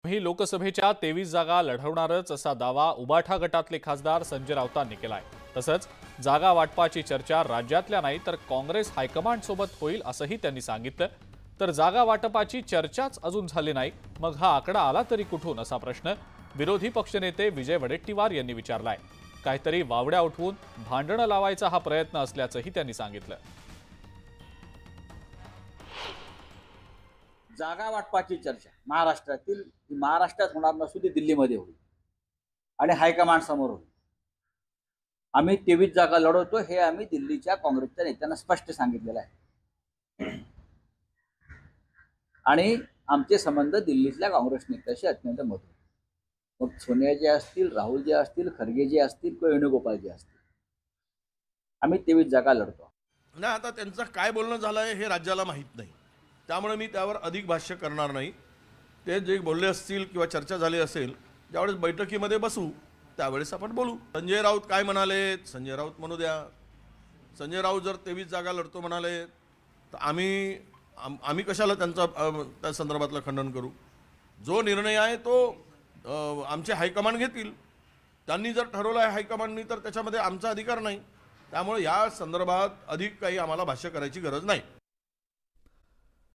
ही लोकसभेच्या 23 जागा लढवणारच असा दावा उबाठा गटातले खासदार संजय राऊतांनी केलाय। तसंच जागा वाटपाची चर्चा राज्यातल्या नाही तर काँग्रेस हायकमांड सोबत होईल असंही त्यांनी सांगितलं। तर जागा वाटपाची चर्चाच अजून झाली नाही, मग हा आकडा आला तरी कुठून असा प्रश्न विरोधी पक्षनेते विजय वडेट्टीवार यांनी विचारलाय। काहीतरी वावड्या उठवून भांडणं लावायचा हा प्रयत्न असल्याचंही त्यांनी सांगितलं। जागा वाटपाची चर्चा महाराष्ट्रात होणार नसून ती दिल्लीमध्ये होईल आणि हायकमांड समोर होईल। आम्ही 23 जागा लढवतो हे आम्ही दिल्लीच्या काँग्रेसच्या नेत्यांना स्पष्ट सांगितलेलं आहे आणि आमचे संबंध दिल्लीतल्या काँग्रेस नेत्याशी अत्यंत मधुर। मग सोनिया जे असतील, राहुल जे असतील, खरगे जे असतील किंवा वेणुगोपाल जे असतील, आम्ही 23 जागा लढतो। नाही, आता त्यांचं काय बोलणं झालंय हे राज्याला माहीत नाही, त्यामुळे मी त्यावर अधिक भाष्य करणार नाही। ते जे बोलले असतील किंवा चर्चा झाली असेल, ज्यावेळेस बैठकीमध्ये बसू त्यावेळेस आपण बोलू। संजय राऊत काय म्हणाले, संजय राऊत म्हणू द्या। संजय राऊत जर 23 जागा लढतो म्हणाले तर आम्ही कशाला त्या संदर्भातलं खंडन करू। जो निर्णय आहे तो आमचे हायकमांड घेतील। त्यांनी जर ठरवलं आहे हायकमांडनी तर त्याच्यामध्ये आमचा अधिकार नाही, त्यामुळे या संदर्भात अधिक काही आम्हाला भाष्य करायची गरज नाही।